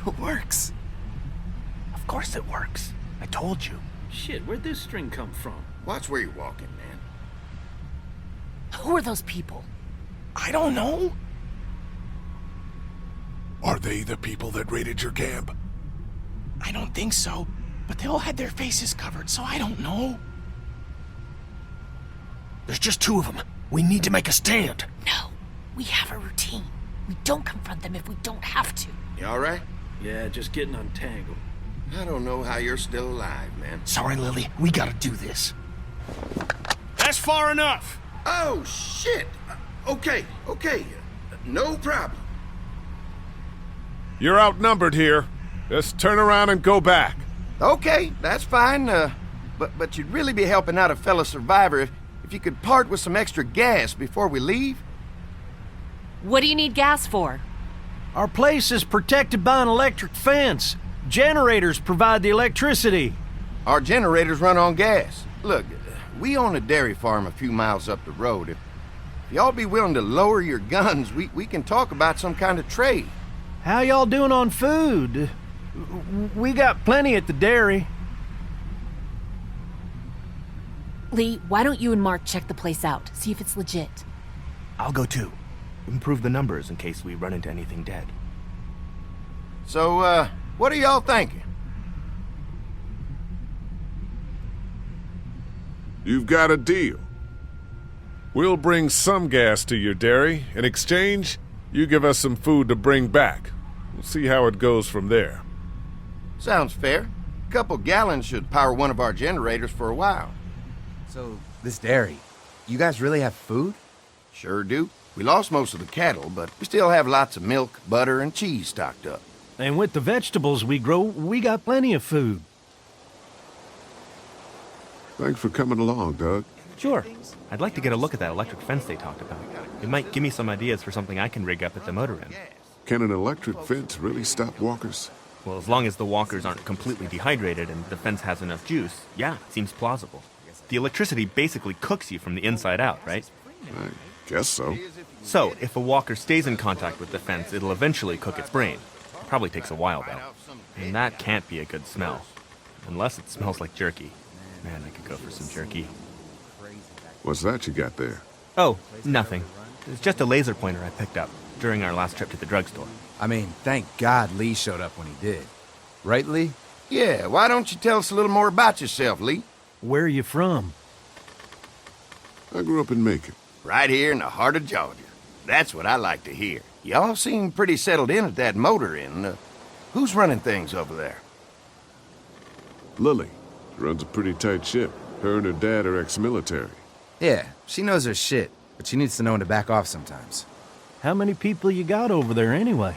It works. Of course it works. I told you. Shit, where'd this string come from? Watch where you're walking, man. Who are those people? I don't know. Are they the people that raided your camp? I don't think so. But they all had their faces covered, so I don't know. There's just two of them. We need to make a stand. No, we have a routine. We don't confront them if we don't have to. You all right? Yeah, just getting untangled. I don't know how you're still alive, man. Sorry, Lily. We gotta do this. That's far enough! Oh, shit! Okay. No problem. You're outnumbered here. Just turn around and go back. Okay, that's fine. But you'd really be helping out a fellow survivor if you could part with some extra gas before we leave. What do you need gas for? Our place is protected by an electric fence. Generators provide the electricity. Our generators run on gas. Look, we own a dairy farm a few miles up the road. If y'all be willing to lower your guns, we can talk about some kind of trade. How y'all doing on food? We got plenty at the dairy. Lee, why don't you and Mark check the place out, see if it's legit? I'll go too. Improve the numbers in case we run into anything dead. So, what are y'all thinking? You've got a deal. We'll bring some gas to your dairy. In exchange, you give us some food to bring back. We'll see how it goes from there. Sounds fair. A couple gallons should power one of our generators for a while. So, this dairy, you guys really have food? Sure do. We lost most of the cattle, but we still have lots of milk, butter, and cheese stocked up. And with the vegetables we grow, we got plenty of food. Thanks for coming along, Doug. Sure. I'd like to get a look at that electric fence they talked about. It might give me some ideas for something I can rig up at the motor inn. Can an electric fence really stop walkers? Well, as long as the walkers aren't completely dehydrated and the fence has enough juice, yeah, it seems plausible. The electricity basically cooks you from the inside out, right? I guess so. So, if a walker stays in contact with the fence, it'll eventually cook its brain. It probably takes a while, though. And that can't be a good smell. Unless it smells like jerky. Man, I could go for some jerky. What's that you got there? Oh, nothing. It's just a laser pointer I picked up during our last trip to the drugstore. I mean, thank God Lee showed up when he did. Right, Lee? Yeah, why don't you tell us a little more about yourself, Lee? Where are you from? I grew up in Macon. Right here in the heart of Georgia. That's what I like to hear. Y'all seem pretty settled in at that motor inn. Who's running things over there? Lily runs a pretty tight ship. Her and her dad are ex-military. Yeah, she knows her shit, but she needs to know when to back off sometimes. How many people you got over there anyway?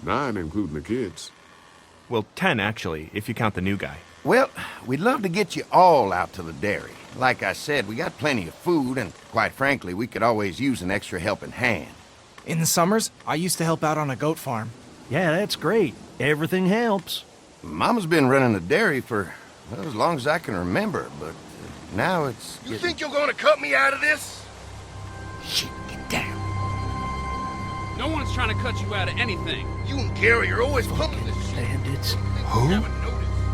9, including the kids. Well, 10 actually, if you count the new guy. Well, we'd love to get you all out to the dairy. Like I said, we got plenty of food, and quite frankly, we could always use an extra helping hand. In the summers, I used to help out on a goat farm. Yeah, that's great. Everything helps. Mama's been running the dairy for, well, as long as I can remember, but now it's... You think you're gonna cut me out of this? Shit, get down. No one's trying to cut you out of anything. You and Gary are always pumping this shit. Bandits. Who?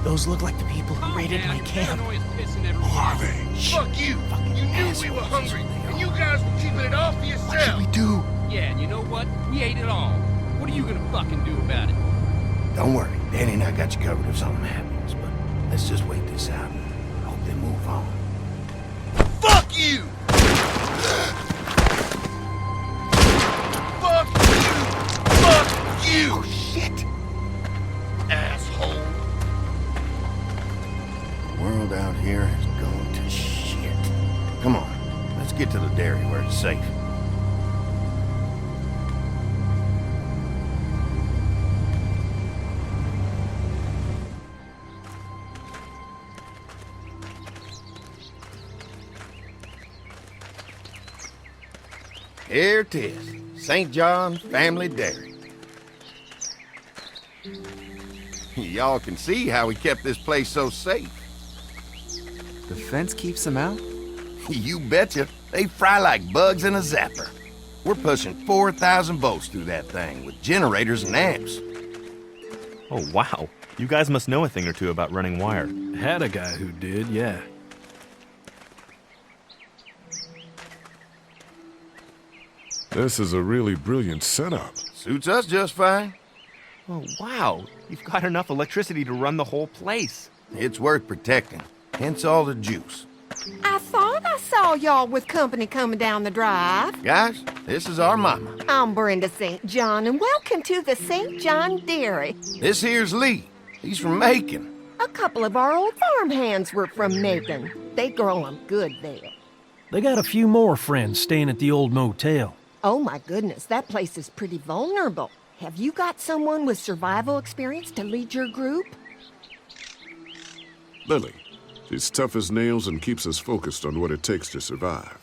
Those look like the people who raided my camp. Who are they? Fuck you! You knew we were hungry, and you guys were keeping it all for yourself. What should we do? Yeah, and you know what? We ate it all. What are you gonna fucking do about it? Don't worry, Danny and I got you covered if something happens, but let's just wait this out. Hope they move on. Fuck you! Fuck you! Fuck you! Oh, shit! Asshole! The world out here has gone to shit. Come on, let's get to the dairy where it's safe. Here it is, St. John Family Dairy. Y'all can see how we kept this place so safe. The fence keeps them out? You betcha. They fry like bugs in a zapper. We're pushing 4,000 volts through that thing with generators and amps. Oh, wow. You guys must know a thing or two about running wire. Had a guy who did, yeah. This is a really brilliant setup. Suits us just fine. Oh, wow. You've got enough electricity to run the whole place. It's worth protecting, hence all the juice. I thought I saw y'all with company coming down the drive. Guys, this is our mama. I'm Brenda St. John, and welcome to the St. John Dairy. This here's Lee. He's from Macon. A couple of our old farm hands were from Macon. They grow 'em good there. They got a few more friends staying at the old motel. Oh my goodness, that place is pretty vulnerable. Have you got someone with survival experience to lead your group? Lily. She's tough as nails and keeps us focused on what it takes to survive.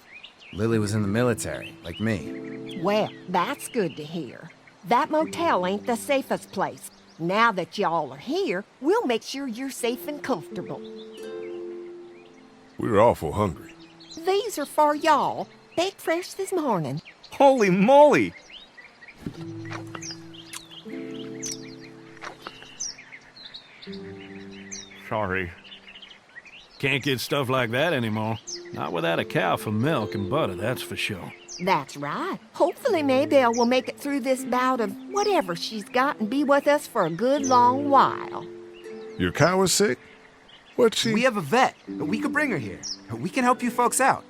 Lily was in the military, like me. Well, that's good to hear. That motel ain't the safest place. Now that y'all are here, we'll make sure you're safe and comfortable. We're awful hungry. These are for y'all, baked fresh this morning. Holy moly! Sorry. Can't get stuff like that anymore. Not without a cow for milk and butter, that's for sure. That's right. Hopefully Maybelle will make it through this bout of whatever she's got and be with us for a good long while. Your cow is sick? What's she? We have a vet. We could bring her here. We can help you folks out.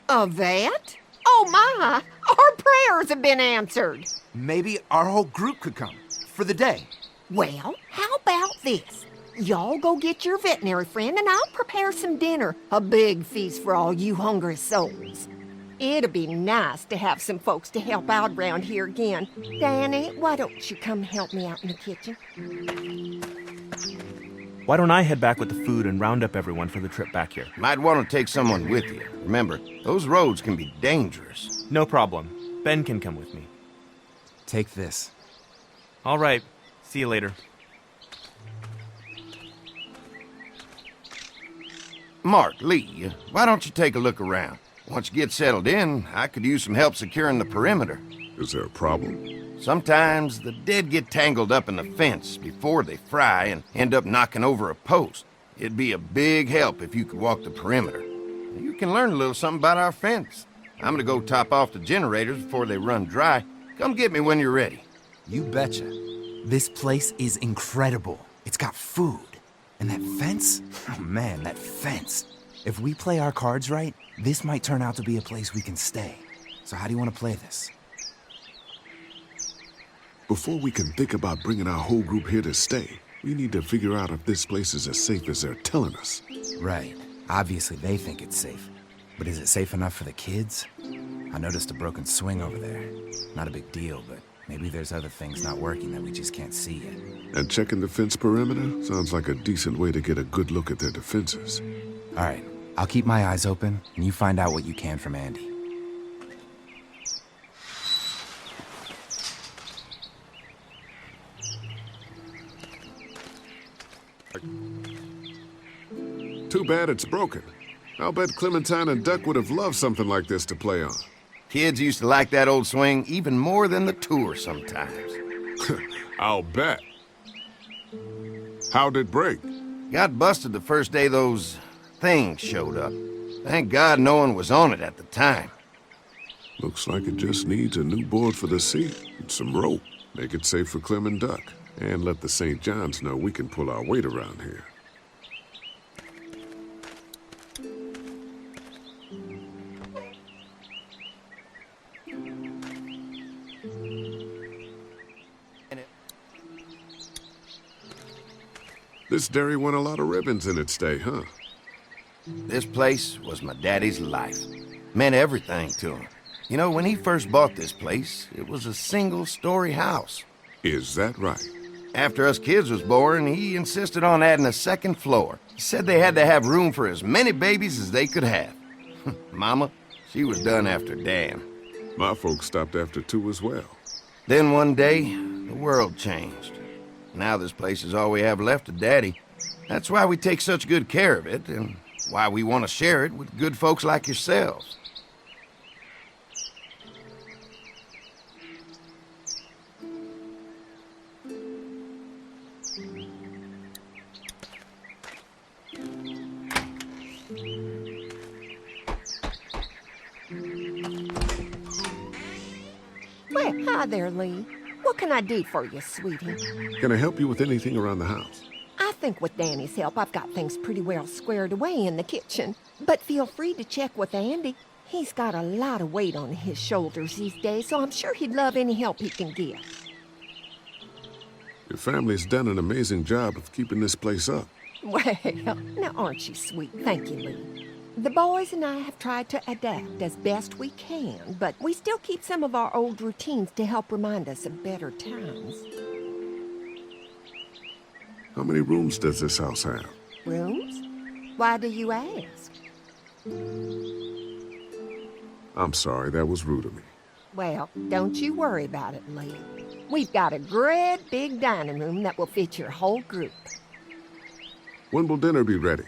A vet? Oh my! Our prayers have been answered. Maybe our whole group could come. For the day. Well, how about this? Y'all go get your veterinary friend and I'll prepare some dinner. A big feast for all you hungry souls. It'd be nice to have some folks to help out around here again. Danny, why don't you come help me out in the kitchen? Why don't I head back with the food and round up everyone for the trip back here? Might want to take someone with you. Remember, those roads can be dangerous. No problem. Ben can come with me. Take this. All right. See you later. Mark, Lee, why don't you take a look around? Once you get settled in, I could use some help securing the perimeter. Is there a problem? Sometimes the dead get tangled up in the fence before they fry and end up knocking over a post. It'd be a big help if you could walk the perimeter. You can learn a little something about our fence. I'm gonna go top off the generators before they run dry. Come get me when you're ready. You betcha. This place is incredible. It's got food. And that fence? Oh man, that fence. If we play our cards right, this might turn out to be a place we can stay. So how do you want to play this? Before we can think about bringing our whole group here to stay, we need to figure out if this place is as safe as they're telling us. Right. Obviously they think it's safe. But is it safe enough for the kids? I noticed a broken swing over there. Not a big deal, but maybe there's other things not working that we just can't see yet. And checking the fence perimeter sounds like a decent way to get a good look at their defenses. All right. I'll keep my eyes open, and you find out what you can from Andy. Too bad it's broken. I'll bet Clementine and Duck would have loved something like this to play on. Kids used to like that old swing even more than the tour sometimes. I'll bet. How'd it break? Got busted the first day those things showed up. Thank God no one was on it at the time. Looks like it just needs a new board for the seat and some rope. Make it safe for Clem and Duck. And let the St. John's know we can pull our weight around here. This dairy won a lot of ribbons in its day, huh? This place was my daddy's life. Meant everything to him. You know, when he first bought this place, it was a single-story house. Is that right? After us kids was born, he insisted on adding a second floor. He said they had to have room for as many babies as they could have. Mama, she was done after Dan. My folks stopped after 2 as well. Then one day, the world changed. Now this place is all we have left of Daddy. That's why we take such good care of it, and why we want to share it with good folks like yourselves. Well, hi there, Lee. What can I do for you, sweetie? Can I help you with anything around the house? I think with Danny's help, I've got things pretty well squared away in the kitchen. But feel free to check with Andy. He's got a lot of weight on his shoulders these days, so I'm sure he'd love any help he can give. Your family's done an amazing job of keeping this place up. Well, now aren't you sweet? Thank you, Lee. The boys and I have tried to adapt as best we can, but we still keep some of our old routines to help remind us of better times. How many rooms does this house have? Rooms? Why do you ask? I'm sorry, that was rude of me. Well, don't you worry about it, Lee. We've got a great big dining room that will fit your whole group. When will dinner be ready?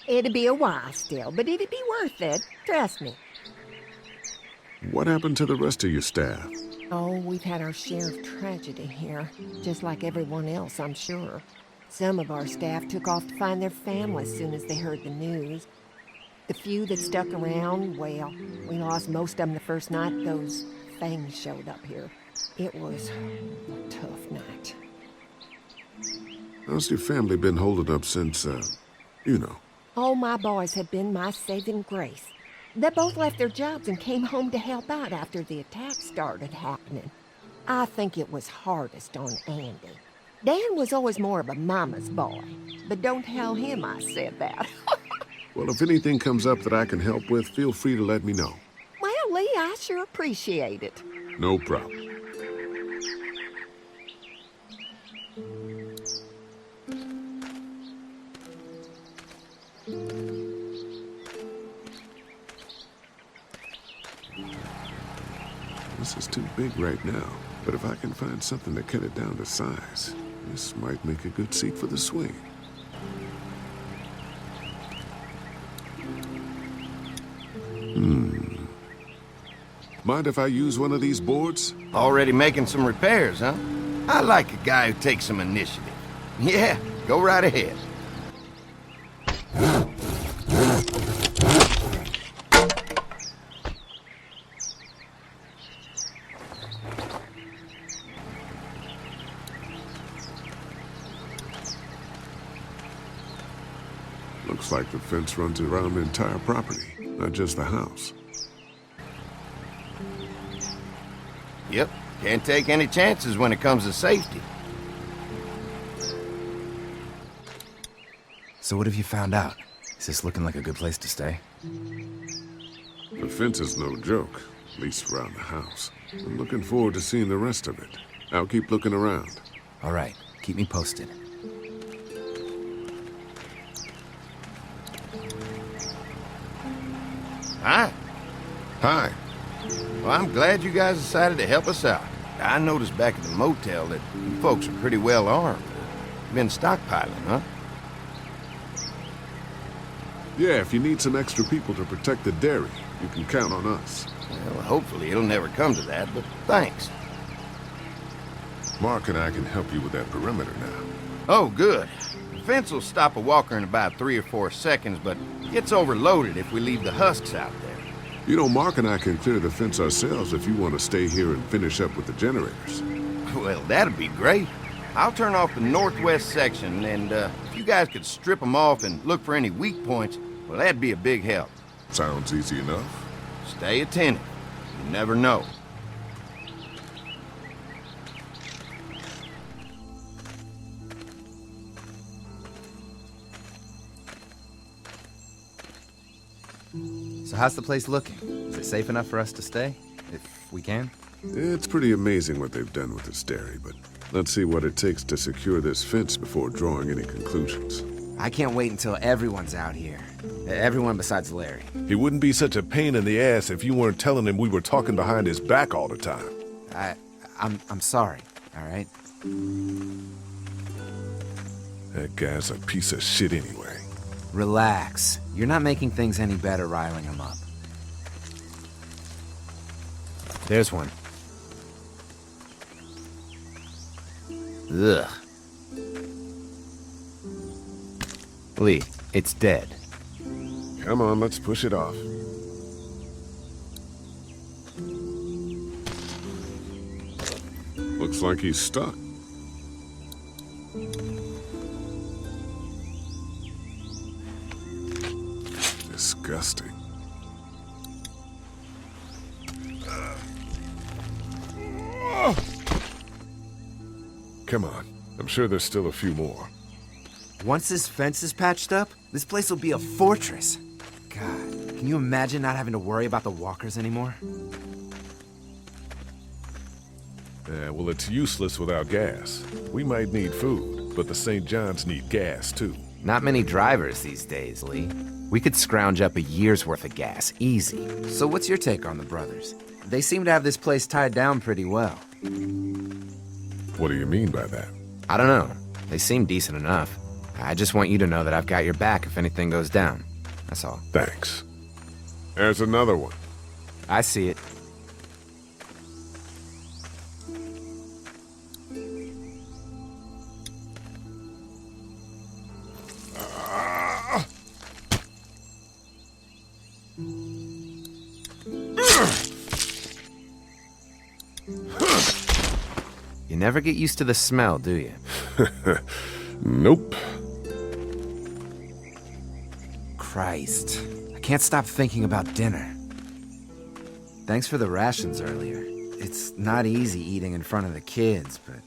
It'll be a while still, but it'll be worth it. Trust me. What happened to the rest of your staff? Oh, we've had our share of tragedy here, just like everyone else, I'm sure. Some of our staff took off to find their families as soon as they heard the news. The few that stuck around, well, we lost most of them the first night those things showed up here. It was a tough night. How's your family been holding up since, you know? Oh, my boys have been my saving grace. They both left their jobs and came home to help out after the attack started happening. I think it was hardest on Andy. Dan was always more of a mama's boy, but don't tell him I said that. Well, if anything comes up that I can help with, feel free to let me know. Well, Lee, I sure appreciate it. No problem. This is too big right now, but if I can find something to cut it down to size, this might make a good seat for the swing. Mind if I use one of these boards? Already making some repairs, huh? I like a guy who takes some initiative. Yeah, go right ahead. Looks like the fence runs around the entire property, not just the house. Yep, can't take any chances when it comes to safety. So what have you found out? Is this looking like a good place to stay? The fence is no joke, at least around the house. I'm looking forward to seeing the rest of it. I'll keep looking around. All right, keep me posted. Hi. Hi. Well, I'm glad you guys decided to help us out. I noticed back at the motel that you folks are pretty well armed. Been stockpiling, huh? Yeah, if you need some extra people to protect the dairy, you can count on us. Well, hopefully it'll never come to that, but thanks. Mark and I can help you with that perimeter now. Oh, good. The fence will stop a walker in about 3 or 4 seconds, but gets overloaded if we leave the husks out there. You know, Mark and I can clear the fence ourselves if you want to stay here and finish up with the generators. Well, that'd be great. I'll turn off the northwest section, and if you guys could strip them off and look for any weak points, well, that'd be a big help. Sounds easy enough. Stay attentive. You never know. So how's the place looking? Is it safe enough for us to stay? If we can? It's pretty amazing what they've done with this dairy, but let's see what it takes to secure this fence before drawing any conclusions. I can't wait until everyone's out here. Everyone besides Larry. He wouldn't be such a pain in the ass if you weren't telling him we were talking behind his back all the time. I'm sorry, all right? That guy's a piece of shit anyway. Relax. You're not making things any better riling him up. There's one. Ugh. Lee, it's dead. Come on, let's push it off. Looks like he's stuck. Disgusting. Come on. I'm sure there's still a few more. Once this fence is patched up, this place will be a fortress. God, can you imagine not having to worry about the walkers anymore? Yeah, well, it's useless without gas. We might need food, but the St. John's need gas, too. Not many drivers these days, Lee. We could scrounge up a year's worth of gas, easy. So what's your take on the brothers? They seem to have this place tied down pretty well. What do you mean by that? I don't know. They seem decent enough. I just want you to know that I've got your back if anything goes down. That's all. Thanks. There's another one. I see it. You never get used to the smell, do you? Nope. Christ. I can't stop thinking about dinner. Thanks for the rations earlier. It's not easy eating in front of the kids, but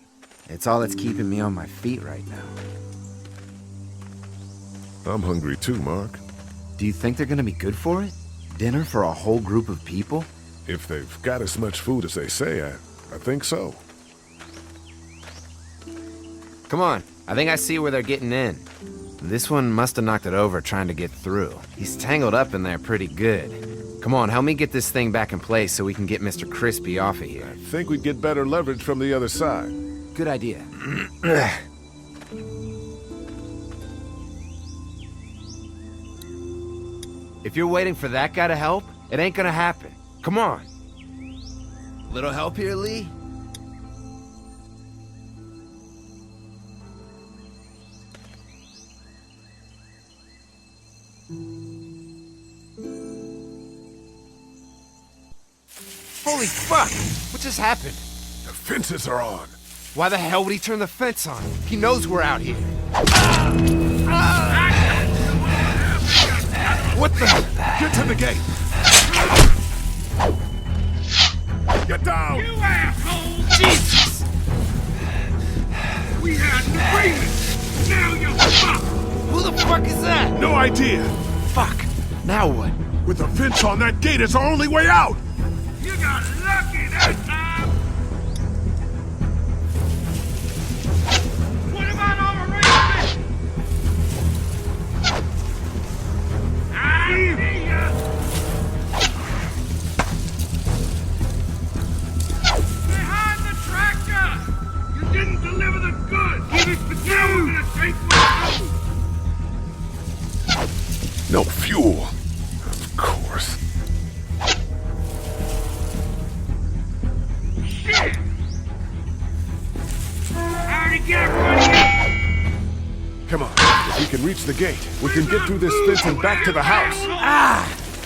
it's all that's keeping me on my feet right now. I'm hungry too, Mark. Do you think they're gonna be good for it? Dinner for a whole group of people? If they've got as much food as they say, I think so. Come on, I think I see where they're getting in. This one must have knocked it over trying to get through. He's tangled up in there pretty good. Come on, help me get this thing back in place so we can get Mr. Crispy off of here. I think we'd get better leverage from the other side. Good idea. If you're waiting for that guy to help, it ain't gonna happen. Come on. Little help here, Lee? Holy fuck! What just happened? The fences are on. Why the hell would he turn the fence on? He knows we're out here. What the? Get to the gate! Get down! You asshole! Jesus! We had an agreement! Now you're fucked! Who the fuck is that? No idea! Fuck! Now what? With the fence on that gate, it's our only way out! You got lucky that time! What about all the rest? I see ya! Behind the tractor! You didn't deliver the goods! Give it the now we're gonna take what's No fuel. Of course. shit! I already got money! Come on. If we can reach the gate, we can get through this fence and back to the house.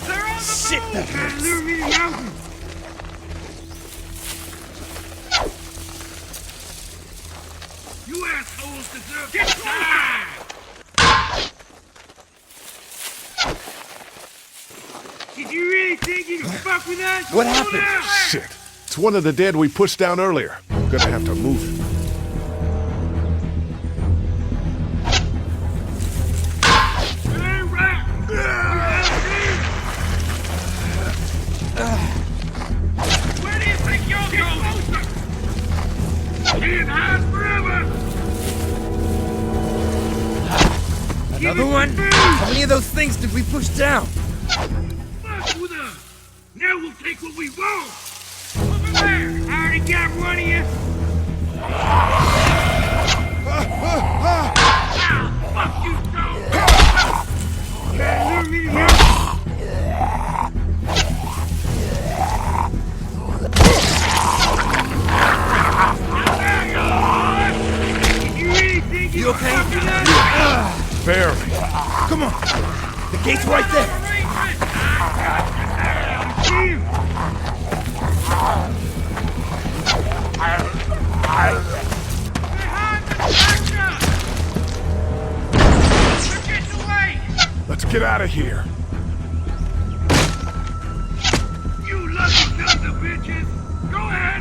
They're on the shit, that hurts! Lure me to the mountain! You assholes deserve to die! Did you really think you could fuck with us? What happened? Shit. It's one of the dead we pushed down earlier. I'm gonna have to move it. It ain't right! Where do you think you're going? Can't hide forever! Another one? How many of those things did we push down? Fuck with us! Now we'll take what we want! Over there! I already got one of you! Fuck you, dog! Lure me to here! You really think you okay? fuck with us? Barely. Come on! The gate's right there! Let's get out of here. You lucky sons of bitches! Go ahead